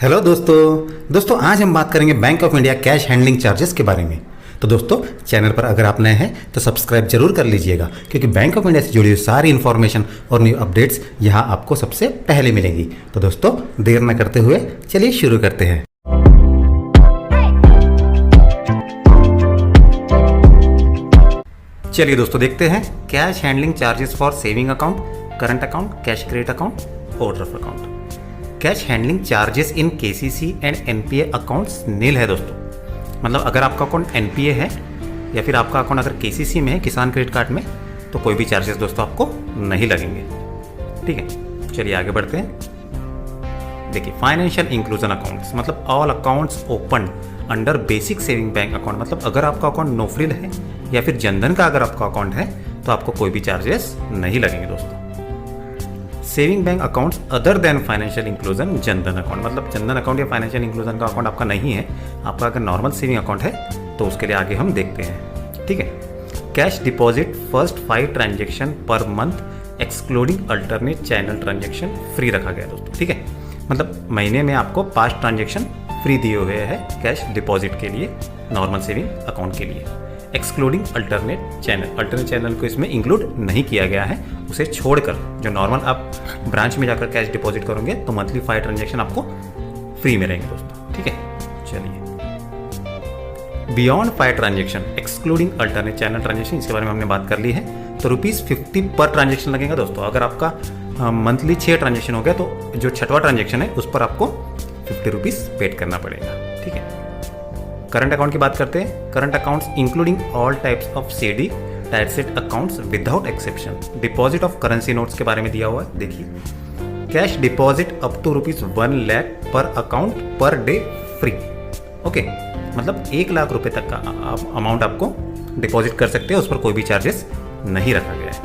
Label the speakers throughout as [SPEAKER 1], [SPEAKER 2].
[SPEAKER 1] Hello दोस्तों आज हम बात करेंगे bank of India cash handling charges के बारे में। तो दोस्तों चैनल पर अगर आप नए हैं तो सब्सक्राइब जरूर कर लीजिएगा, क्योंकि बैंक ऑफ इंडिया से जुड़ी हुई सारी इन्फॉर्मेशन और न्यू अपडेट्स यहाँ आपको सबसे पहले मिलेंगी। तो दोस्तों देर न करते हुए चलिए शुरू करते हैं। चलिए दोस्तों देखते हैं cash handling charges for saving account, current account, cash credit account, overdraft account. Cash handling charges in KCC and NPA accounts nil है दोस्तों। मतलब अगर आपका अकाउंट एनपीए है या फिर आपका अकाउंट अगर केसीसी में है, किसान क्रेडिट कार्ड में, तो कोई भी चार्जेस दोस्तों आपको नहीं लगेंगे। ठीक है, चलिए आगे बढ़ते हैं। देखिए फाइनेंशियल इंक्लूजन अकाउंट्स मतलब all accounts open under basic saving bank account. मतलब अगर आपका अकाउंट नो फ्रिल है या फिर जनधन का अगर आपका अकाउंट है तो आपको कोई भी चार्जेस नहीं लगेंगे दोस्तों। Saving bank accounts other than financial inclusion Jan Dhan account मतलब जनधन अकाउंट या फाइनेंशियल इंक्लूजन का अकाउंट आपका नहीं है, आपका अगर नॉर्मल सेविंग अकाउंट है तो उसके लिए आगे हम देखते हैं। ठीक है, cash deposit first 5 transaction per month excluding alternate channel transaction free रखा गया दोस्तों। ठीक है, मतलब महीने में आपको 5 ट्रांजेक्शन फ्री दिए हुए हैं कैश डिपॉजिट के लिए, नॉर्मल सेविंग अकाउंट के लिए, एक्सक्लूडिंग अल्टरनेट चैनल को इसमें इंक्लूड नहीं किया गया है। उसे छोड़कर जो नॉर्मल आप ब्रांच में जाकर कैश डिपॉजिट करोगे तो मंथली 5 ट्रांजेक्शन आपको फ्री में रहेंगे दोस्तों। ठीक है, चलिए beyond 5 transaction excluding alternate channel transaction, इसके बारे में हमने बात कर ली है। तो ₹50 पर ट्रांजेक्शन लगेगा दोस्तों। अगर आपका मंथली 6 ट्रांजेक्शन हो गया तो जो 6वां ट्रांजेक्शन है उस पर आपको ₹50 पेड करना पड़ेगा। ठीक है, करंट अकाउंट की बात करते हैं। Current accounts including all types of CD tight set accounts without exception. Deposit of currency notes के बारे में दिया हुआ है। देखिए cash deposit up to ₹1 lakh per account per day free. Okay, मतलब 1 लाख रुपए तक का अमाउंट आपको डिपॉजिट कर सकते हैं, उस पर कोई भी चार्जेस नहीं रखा गया है।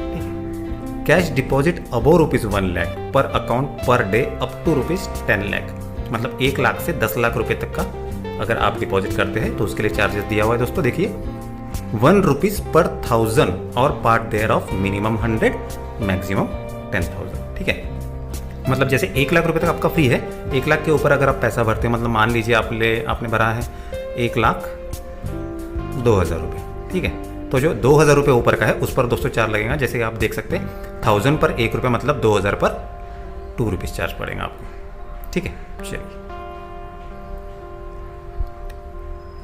[SPEAKER 1] Cash deposit above ₹1 lakh per account per day up to ₹10 lakh मतलब 1 लाख से 10 लाख रुपए तक का अगर आप डिपॉजिट करते हैं तो उसके लिए चार्जेस दिया हुआ है दोस्तों। देखिए ₹1 पर 1000 और पार्ट देयर ऑफ मिनिमम 100 मैक्सिमम 10,000। ठीक है, मतलब जैसे 1 लाख रुपए तक आपका फ्री है, 1 लाख के ऊपर अगर आप पैसा भरते हैं, मतलब मान लीजिए आपने भरा है 1,02,000 रुपये। ठीक है, तो जो 2,000 रुपये ऊपर का है उस पर दोस्तों चार्ज लगेगा। जैसे आप देख सकते हैं 1000 पर 1 रुपये मतलब 2,000 पर ₹2 चार्ज पड़ेगा आपको। ठीक है, चलिए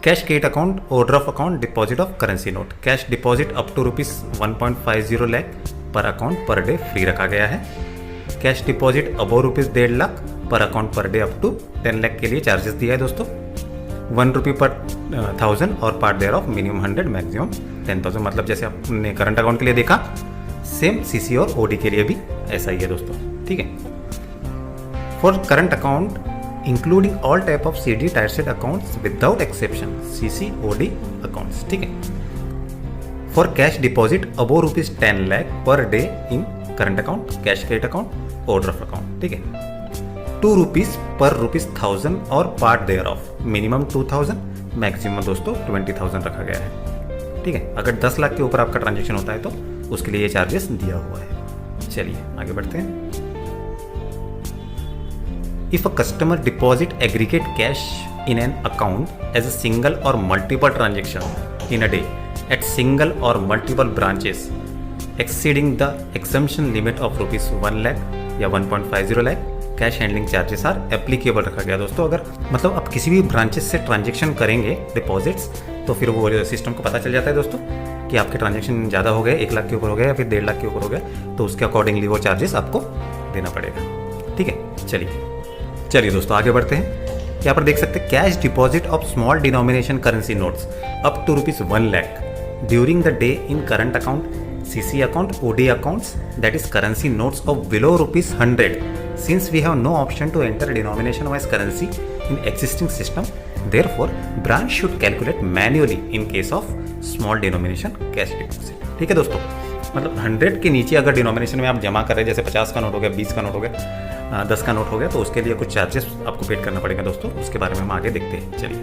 [SPEAKER 1] cash credit account, overdraft account, deposit of currency note. Cash deposit up to ₹1.50 lakh per account per day free रखा गया है। Cash deposit above ₹1.5 lakh per account per day up to 10 lakh के लिए चार्जेस दिया है दोस्तों। ₹1 पर 1000 और पार्ट देयर ऑफ मिनिमम 100 मैक्सिमम 10,000। मतलब जैसे आपने करंट अकाउंट के लिए देखा, सेम सीसी और ओडी के लिए भी ऐसा ही है दोस्तों। ठीक है, for current account including all type of CD tight set accounts without exception CC OD accounts. ठीक है, for cash deposit above ₹10 lakh per day in current account, cash credit account, overdraft account. ठीक है, ₹2 पर ₹1000 और part thereof minimum मिनिमम 2000 maximum दोस्तों 20,000 रखा गया है। ठीक है, अगर 10 लाख के ऊपर आपका ट्रांजेक्शन होता है तो उसके लिए ये चार्जेस दिया हुआ है। चलिए आगे बढ़ते हैं। If a customer deposit aggregate cash in an account as a single or multiple transaction in a day at single or multiple branches exceeding the exemption limit of ₹1 lakh या 1.50 lakh, cash handling charges are applicable रखा गया दोस्तों। अगर मतलब आप किसी भी branches से ट्रांजेक्शन करेंगे डिपॉजिट्स तो फिर वो सिस्टम को पता चल जाता है दोस्तों कि आपके ट्रांजेक्शन ज़्यादा हो गए, 1 लाख के ऊपर हो गया या फिर 1.5 लाख के ऊपर हो गया, तो उसके अकॉर्डिंगली वो चार्जेस आपको देना पड़ेगा। ठीक है, चलिए दोस्तों आगे बढ़ते हैं। यहाँ पर देख सकते हैं cash deposit of small denomination currency notes up to ₹1 lakh during the day in current account, CC account, OD accounts that is currency notes of below ₹100 since we have no option to enter denomination wise currency in existing system, therefore branch should calculate manually in case of small denomination cash deposit. ठीक है दोस्तों, मतलब 100 के नीचे अगर denomination में आप जमा कर रहे हैं, जैसे 50 का नोट हो गया, 20 का नोट हो गया, 10 का नोट हो गया, तो उसके लिए कुछ चार्जेस आपको पेड करना पड़ेगा दोस्तों। उसके बारे में हम आगे देखते हैं। चलिए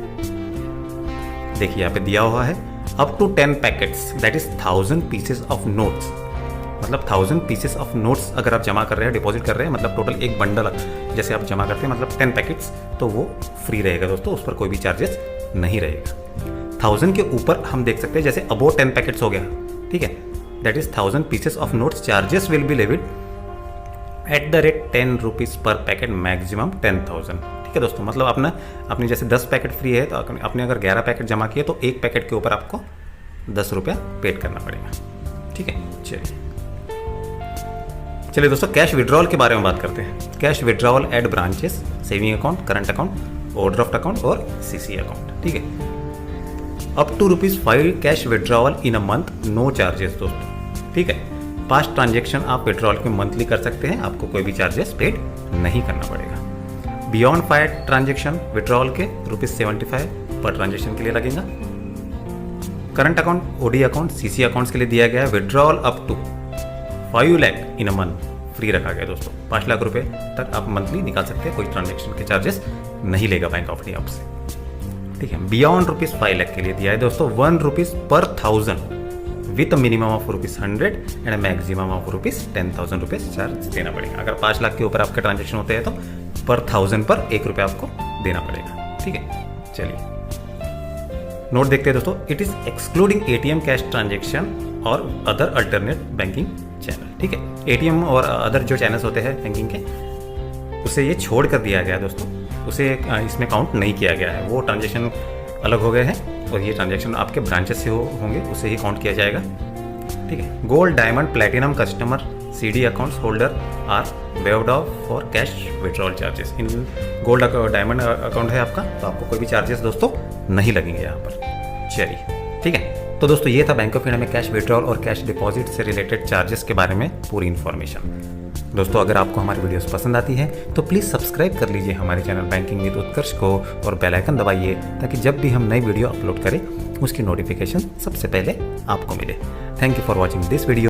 [SPEAKER 1] देखिए यहाँ पे दिया हुआ है up to 10 packets that is 1000 pieces of notes मतलब 1000 पीसेस ऑफ नोट्स अगर आप जमा कर रहे हैं, डिपॉजिट कर रहे हैं, मतलब टोटल एक बंडल जैसे आप जमा करते हैं, मतलब 10 पैकेट्स, तो वो फ्री रहेगा दोस्तों, उस पर कोई भी चार्जेस नहीं रहेगा। 1000 के ऊपर हम देख सकते हैं, जैसे अबो 10 पैकेट्स हो गया, ठीक है, that is 1000 pieces of notes, charges will be levied at the rate 10 rupees पर पैकेट, मैक्सिमम 10,000। ठीक है दोस्तों, मतलब अपने जैसे 10 पैकेट फ्री है, तो आपने अगर 11 पैकेट जमा किए तो एक पैकेट के ऊपर आपको 10 रुपया पेड करना पड़ेगा। ठीक है, चलिए दोस्तों, कैश विड्रॉल के बारे में बात करते हैं। Cash withdrawal at branches, saving account, current account, overdraft account और सीसी अकाउंट। ठीक है, up to ₹5 cash withdrawal in a month, no charges दोस्तों। ठीक है, 5 ट्रांजेक्शन आप विड्रॉल के मंथली कर सकते हैं, आपको कोई भी चार्जेस पेड नहीं करना पड़ेगा। बियॉन्ड 5 ट्रांजेक्शन विड्रॉल के ₹75 पर ट्रांजेक्शन के लिए लगेगा। Current account, OD account, CC accounts के लिए दिया गया है withdrawal up to 5 lakh in a month, free रखा गया दोस्तों। 5 लाख रुपए तक आप मंथली निकाल सकते हैं, कोई ट्रांजेक्शन के चार्जेस नहीं लेगा बैंक ऑफ इंडिया आपसे। ठीक है, बियॉन्ड ₹5 लाख के लिए दिया है दोस्तों ₹1 per 1000 with minimum of ₹100 and maximum of ₹10,000 charge देना पड़ेगा। अगर 5 लाख के ऊपर आपके ट्रांजेक्शन होते हैं तो पर 1000 पर ₹1 आपको देना पड़ेगा। ठीक है, चलिए नोट देखते हैं दोस्तों। It is excluding ATM cash transaction और अदर अल्टरनेट बैंकिंग चैनल। ठीक है, ATM और अदर जो चैनल्स होते हैं बैंकिंग के, उसे ये छोड़ कर दिया गया है दोस्तों, उसे इसमें काउंट नहीं किया गया है। वो ट्रांजेक्शन अलग हो गए हैं और ये ट्रांजेक्शन आपके ब्रांचेस से होंगे, उसे ही काउंट किया जाएगा। ठीक है, gold, diamond, platinum customer CD accounts holder are waived off for cash withdrawal charges. इन गोल्ड डायमंड अकाउंट है आपका, तो आपको कोई भी चार्जेस दोस्तों नहीं लगेंगे यहाँ पर। चलिए, ठीक है, तो दोस्तों ये था बैंक ऑफ इंडिया में कैश विड्रॉल और कैश डिपॉजिट से रिलेटेड चार्जेस के बारे में पूरी इन्फॉर्मेशन। दोस्तों अगर आपको हमारी वीडियोस पसंद आती है तो प्लीज़ सब्सक्राइब कर लीजिए हमारे चैनल बैंकिंग विद उत्कर्ष को और बेल आइकन दबाइए, ताकि जब भी हम नई वीडियो अपलोड करें उसकी नोटिफिकेशन सबसे पहले आपको मिले। Thank you for watching this video.